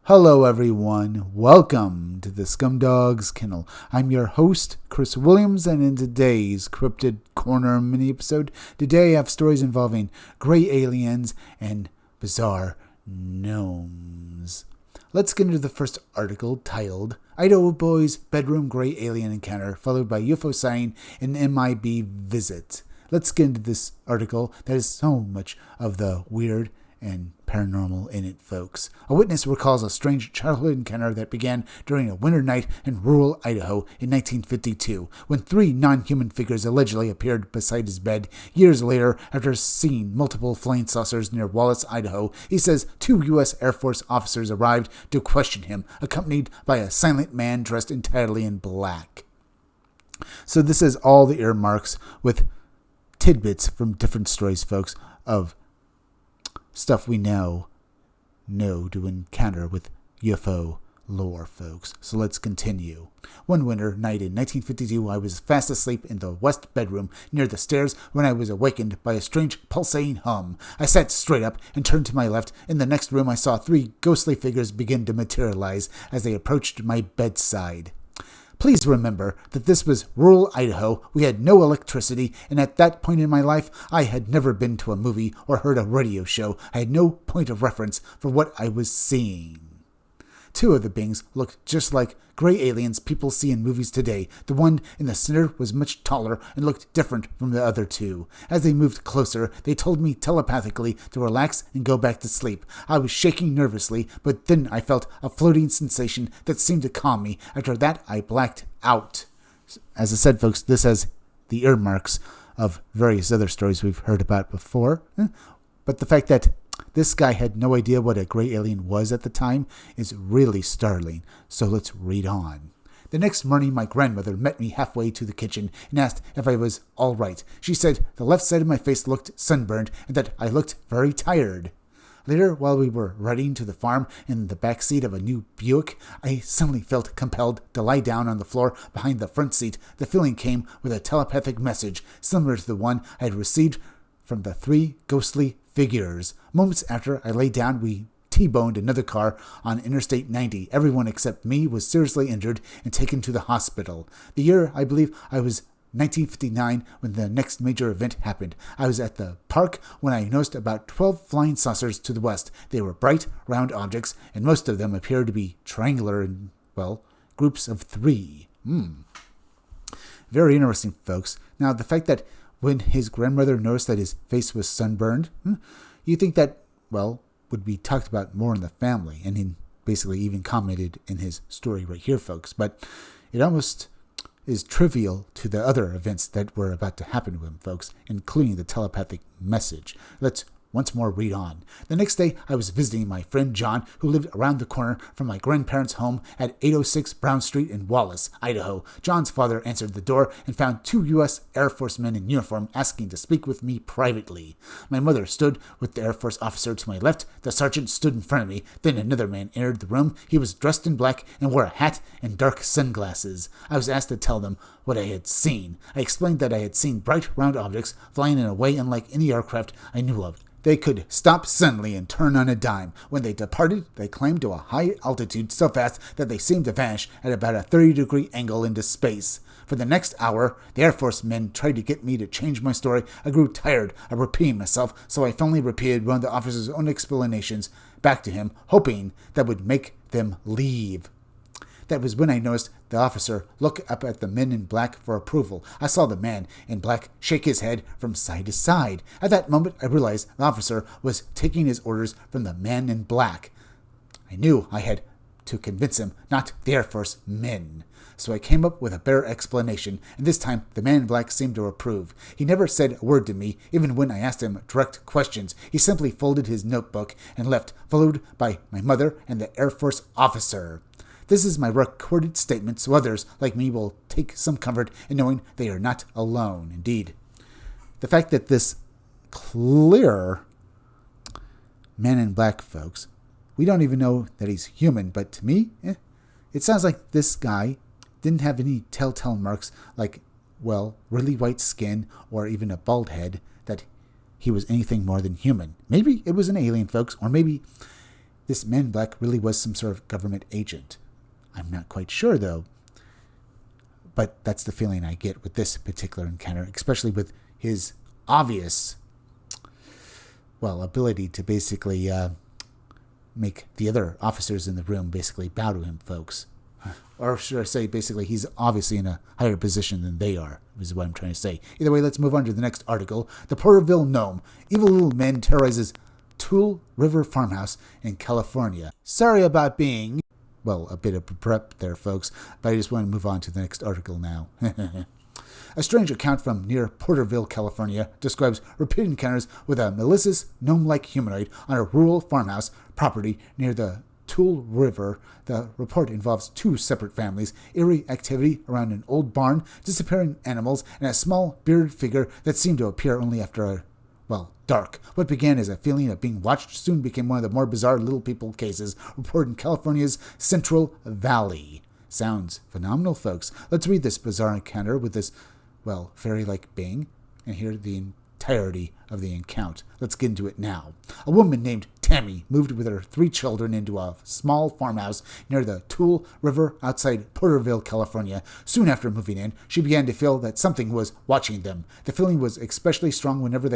Hello everyone, welcome to the Scumdogs Kennel. I'm your host, Chris Williams, and in today's Cryptid Corner mini-episode, today I have stories involving gray aliens and bizarre gnomes. Let's get into the first article titled, Idaho Boy's Bedroom Gray Alien Encounter, followed by UFO Sighting and MIB Visit. Let's get into this article that has so much of the weird and paranormal in it, folks. A witness recalls a strange childhood encounter that began during a winter night in rural Idaho in 1952, when three non-human figures allegedly appeared beside his bed. Years later, after seeing multiple flying saucers near Wallace, Idaho, he says two U.S. Air Force officers arrived to question him, accompanied by a silent man dressed entirely in black. So this is all the earmarks with tidbits from different stories, folks, of stuff we know to encounter with UFO lore, folks. So let's continue. One winter night in 1952, I was fast asleep in the west bedroom near the stairs when I was awakened by a strange pulsating hum. I sat straight up and turned to my left. In the next room, I saw three ghostly figures begin to materialize as they approached my bedside. Please remember that this was rural Idaho. We had no electricity, and at that point in my life, I had never been to a movie or heard a radio show. I had no point of reference for what I was seeing. Two of the beings looked just like gray aliens people see in movies today. The one in the center was much taller and looked different from the other two. As they moved closer, they told me telepathically to relax and go back to sleep. I was shaking nervously, but then I felt a floating sensation that seemed to calm me. After that, I blacked out. As I said, folks, this has the earmarks of various other stories we've heard about before. But the fact that this guy had no idea what a gray alien was at the time is really startling. So let's read on. The next morning, my grandmother met me halfway to the kitchen and asked if I was all right. She said the left side of my face looked sunburned and that I looked very tired. Later, while we were riding to the farm in the back seat of a new Buick, I suddenly felt compelled to lie down on the floor behind the front seat. The feeling came with a telepathic message, similar to the one I had received from the three ghostly figures. Moments after I lay down, we T-boned another car on Interstate 90. Everyone except me was seriously injured and taken to the hospital. The year, I believe, I was 1959 when the next major event happened. I was at the park when I noticed about 12 flying saucers to the west. They were bright, round objects, and most of them appeared to be triangular in, groups of three. Very interesting, folks. Now, the fact that when his grandmother noticed that his face was sunburned, you think that, would be talked about more in the family, and he basically even commented in his story right here, folks. But it almost is trivial to the other events that were about to happen to him, folks, including the telepathic message. Let's once more read on. The next day, I was visiting my friend John, who lived around the corner from my grandparents' home at 806 Brown Street in Wallace, Idaho. John's father answered the door and found two U.S. Air Force men in uniform asking to speak with me privately. My mother stood with the Air Force officer to my left. The sergeant stood in front of me. Then another man entered the room. He was dressed in black and wore a hat and dark sunglasses. I was asked to tell them what I had seen. I explained that I had seen bright, round objects flying in a way unlike any aircraft I knew of. They could stop suddenly and turn on a dime. When they departed, they climbed to a high altitude so fast that they seemed to vanish at about a 30-degree angle into space. For the next hour, the Air Force men tried to get me to change my story. I grew tired of repeating myself, so I finally repeated one of the officer's own explanations back to him, hoping that would make them leave. That was when I noticed the officer look up at the men in black for approval. I saw the man in black shake his head from side to side. At that moment, I realized the officer was taking his orders from the man in black. I knew I had to convince him, not the Air Force men. So I came up with a better explanation, and this time the man in black seemed to approve. He never said a word to me, even when I asked him direct questions. He simply folded his notebook and left, followed by my mother and the Air Force officer. This is my recorded statement, so others, like me, will take some comfort in knowing they are not alone. Indeed, the fact that this clear man in black, folks, we don't even know that he's human, but to me, it sounds like this guy didn't have any telltale marks like, really white skin or even a bald head, that he was anything more than human. Maybe it was an alien, folks, or maybe this man in black really was some sort of government agent. I'm not quite sure, though. But that's the feeling I get with this particular encounter, especially with his obvious, ability to basically make the other officers in the room basically bow to him, folks. Or should I say, basically, he's obviously in a higher position than they are, is what I'm trying to say. Either way, let's move on to the next article. The Porterville Gnome. Evil little man terrorizes Tool River farmhouse in California. Sorry about being, a bit of prep there, folks, but I just want to move on to the next article now. A strange account from near Porterville, California, describes repeated encounters with a malicious, gnome-like humanoid on a rural farmhouse property near the Tool River. The report involves two separate families, eerie activity around an old barn, disappearing animals, and a small bearded figure that seemed to appear only after dark. What began as a feeling of being watched soon became one of the more bizarre little people cases reported in California's Central Valley. Sounds phenomenal, folks. Let's read this bizarre encounter with this, fairy-like being, and hear the entirety of the account. Let's get into it now. A woman named Tammy moved with her 3 children into a small farmhouse near the Tool River outside Porterville, California. Soon after moving in, she began to feel that something was watching them. The feeling was especially strong whenever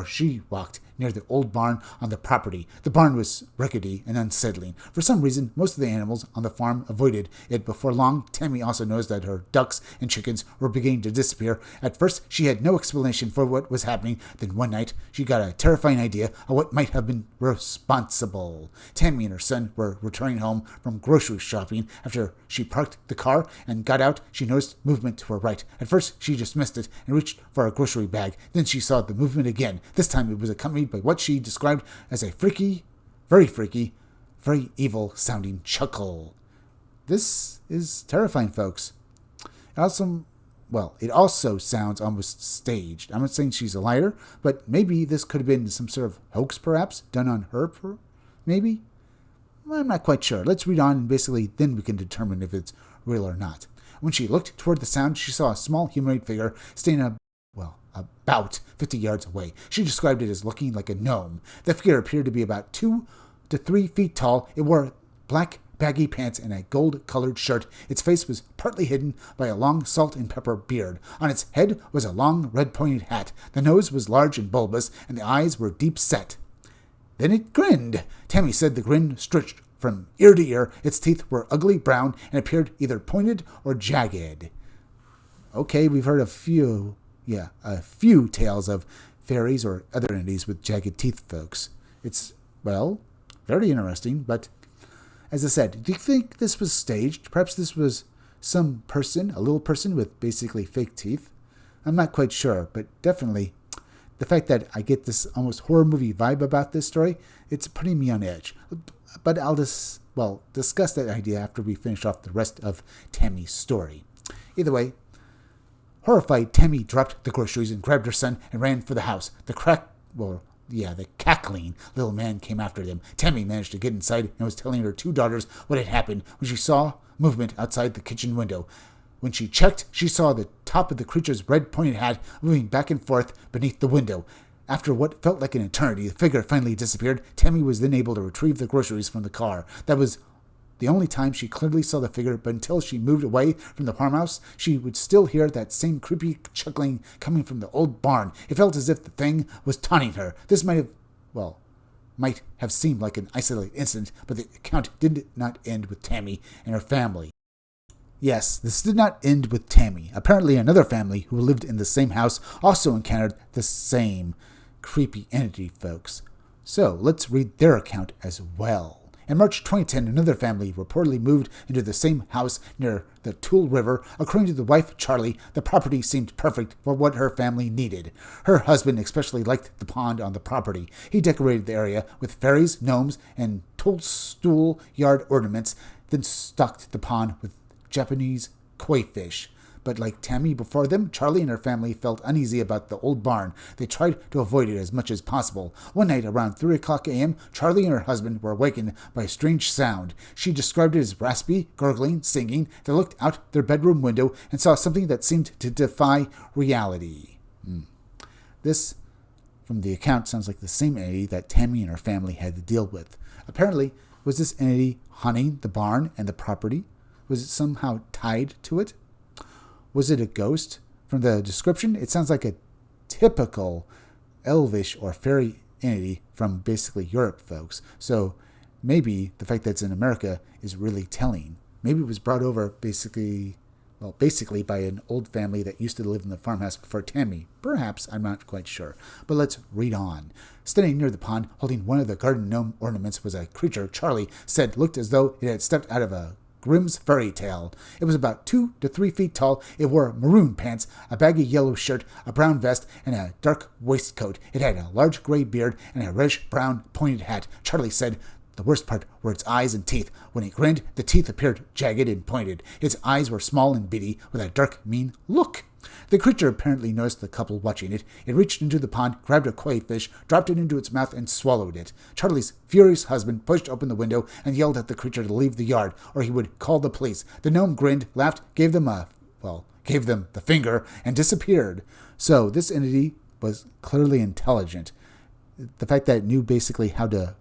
she walked near the old barn on the property. The barn was rickety and unsettling. For some reason, most of the animals on the farm avoided it. Before long, Tammy also noticed that her ducks and chickens were beginning to disappear. At first, she had no explanation for what was happening. Then one night, she got a terrifying idea of what might have been responsible. Tammy and her son were returning home from grocery shopping. After she parked the car and got out, she noticed movement to her right. At first, she dismissed it and reached for a grocery bag. Then she saw the movement again. This time, it was accompanied by what she described as a very evil-sounding chuckle. This is terrifying, folks. It also sounds almost staged. I'm not saying she's a liar, but maybe this could have been some sort of hoax, perhaps, done on her, maybe? I'm not quite sure. Let's read on, and basically then we can determine if it's real or not. When she looked toward the sound, she saw a small humanoid figure standing about 50 yards away. She described it as looking like a gnome. The figure appeared to be about 2 to 3 feet tall. It wore black baggy pants and a gold-colored shirt. Its face was partly hidden by a long salt and pepper beard. On its head was a long red-pointed hat. The nose was large and bulbous, and the eyes were deep-set. Then it grinned. Tammy said the grin stretched from ear to ear. Its teeth were ugly brown and appeared either pointed or jagged. Okay, we've heard a few tales of fairies or other entities with jagged teeth, folks. It's, very interesting, but as I said, do you think this was staged? Perhaps this was some person, a little person with basically fake teeth? I'm not quite sure, but definitely the fact that I get this almost horror movie vibe about this story, it's putting me on edge. But I'll discuss that idea after we finish off the rest of Tammy's story. Either way, horrified, Tammy dropped the groceries and grabbed her son and ran for the house. The cackling little man came after them. Tammy managed to get inside and was telling her 2 daughters what had happened when she saw movement outside the kitchen window. When she checked, she saw the top of the creature's red-pointed hat moving back and forth beneath the window. After what felt like an eternity, the figure finally disappeared. Tammy was then able to retrieve the groceries from the car. That was the only time she clearly saw the figure, but until she moved away from the farmhouse, she would still hear that same creepy chuckling coming from the old barn. It felt as if the thing was taunting her. This might have seemed like an isolated incident, but the account did not end with Tammy and her family. Yes, this did not end with Tammy. Apparently another family who lived in the same house also encountered the same creepy entity, folks. So let's read their account as well. In March 2010, another family reportedly moved into the same house near the Tool River. According to the wife, Charlie, the property seemed perfect for what her family needed. Her husband especially liked the pond on the property. He decorated the area with fairies, gnomes, and toadstool yard ornaments, then stocked the pond with Japanese koi fish. But like Tammy before them, Charlie and her family felt uneasy about the old barn. They tried to avoid it as much as possible. One night around 3 o'clock a.m., Charlie and her husband were awakened by a strange sound. She described it as raspy, gurgling, singing. They looked out their bedroom window and saw something that seemed to defy reality. This, from the account, sounds like the same entity that Tammy and her family had to deal with. Apparently, was this entity haunting the barn and the property? Was it somehow tied to it? Was it a ghost? From the description, it sounds like a typical elvish or fairy entity from basically Europe, folks. So maybe the fact that it's in America is really telling. Maybe it was brought over basically by an old family that used to live in the farmhouse before Tammy. Perhaps, I'm not quite sure. But let's read on. Standing near the pond, holding one of the garden gnome ornaments, was a creature Charlie said looked as though it had stepped out of a Grimm's fairy tale. It was about 2 to 3 feet tall. It wore maroon pants, a baggy yellow shirt, a brown vest, and a dark waistcoat. It had a large gray beard and a reddish-brown pointed hat. Charlie said the worst part were its eyes and teeth. When it grinned, the teeth appeared jagged and pointed. Its eyes were small and beady, with a dark, mean look. The creature apparently noticed the couple watching it. It reached into the pond, grabbed a koi fish, dropped it into its mouth, and swallowed it. Charlie's furious husband pushed open the window and yelled at the creature to leave the yard, or he would call the police. The gnome grinned, laughed, gave them the finger, and disappeared. So this entity was clearly intelligent. The fact that it knew basically how to,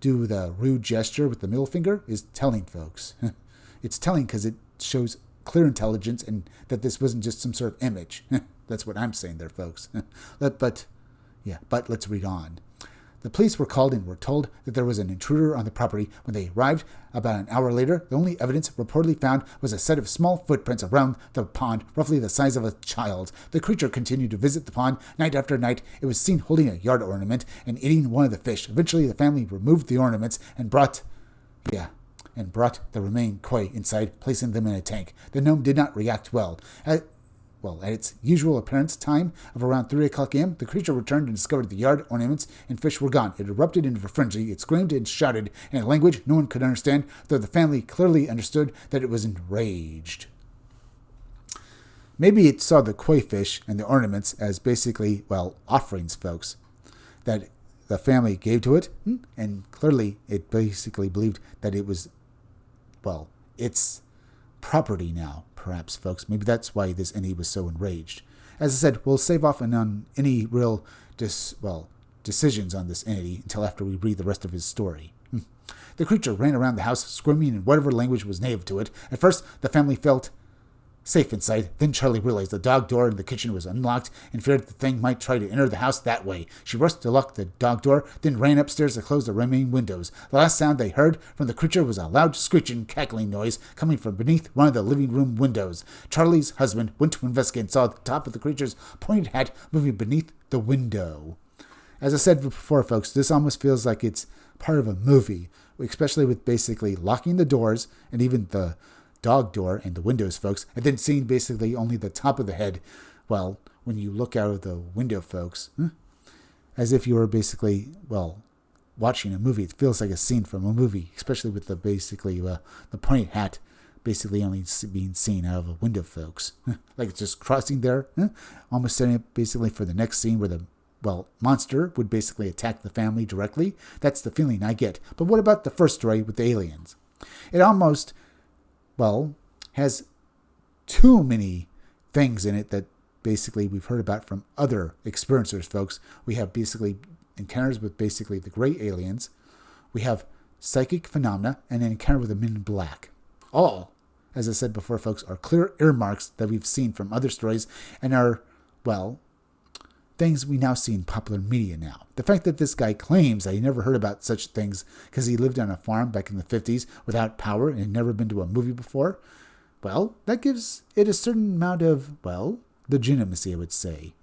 do the rude gesture with the middle finger is telling, folks. It's telling because it shows clear intelligence and that this wasn't just some sort of image. That's what I'm saying there, folks. But let's read on. The police were called and were told that there was an intruder on the property. When they arrived about an hour later, the only evidence reportedly found was a set of small footprints around the pond, roughly the size of a child's. The creature continued to visit the pond night after night. It was seen holding a yard ornament and eating one of the fish. Eventually, the family removed the ornaments and brought the remaining koi inside, placing them in a tank. The gnome did not react well. At its usual appearance time of around 3 o'clock a.m., the creature returned and discovered the yard ornaments and fish were gone. It erupted into a frenzy. It screamed and shouted in a language no one could understand, though the family clearly understood that it was enraged. Maybe it saw the koi fish and the ornaments as basically, offerings, folks, that the family gave to it, and clearly it basically believed that it was, its property now, perhaps, folks. Maybe that's why this entity was so enraged. As I said, we'll save off on any real decisions on this entity until after we read the rest of his story. The creature ran around the house, screaming in whatever language was native to it. At first, the family felt safe inside. Then Charlie realized the dog door in the kitchen was unlocked and feared the thing might try to enter the house that way. She rushed to lock the dog door, then ran upstairs to close the remaining windows. The last sound they heard from the creature was a loud screeching, cackling noise coming from beneath one of the living room windows. Charlie's husband went to investigate and saw the top of the creature's pointed hat moving beneath the window. As I said before, folks, this almost feels like it's part of a movie, especially with basically locking the doors and even the dog door and the windows, folks, and then seeing basically only the top of the head, when you look out of the window, folks, as if you were basically, watching a movie. It feels like a scene from a movie, especially with the the pointed hat basically only being seen out of a window, folks. Like it's just crossing there, almost setting up basically for the next scene where the monster would basically attack the family directly. That's the feeling I get. But what about the first story with the aliens? It almost has too many things in it that basically we've heard about from other experiencers, folks. We have basically encounters with basically the gray aliens. We have psychic phenomena and an encounter with the men in black. All, as I said before, folks, are clear earmarks that we've seen from other stories and are, things we now see in popular media now. The fact that this guy claims that he never heard about such things because he lived on a farm back in the 50s without power and had never been to a movie before, that gives it a certain amount of, legitimacy, I would say.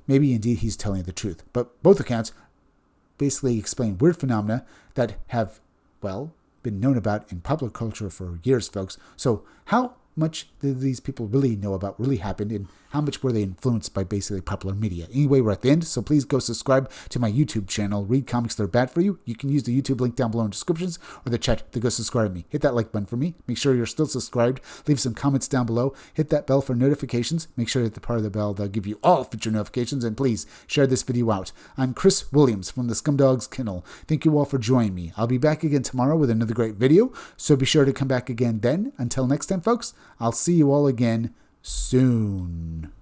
Maybe indeed he's telling the truth. But both accounts basically explain weird phenomena that have, been known about in popular culture for years, folks. So how much did these people really know about really happened, and how much were they influenced by basically popular media? Anyway, we're at the end, so please go subscribe to my YouTube channel, Read Comics That Are Bad For You. You can use the YouTube link down below in descriptions or the chat to go subscribe to me. Hit that like button for me. Make sure you're still subscribed. Leave some comments down below. Hit that bell for notifications. Make sure you hit the part of the bell that'll give you all future notifications, and please share this video out. I'm Chris Williams from the Scumdogs Kennel. Thank you all for joining me. I'll be back again tomorrow with another great video, so be sure to come back again then. Until next time, folks, I'll see you all again soon.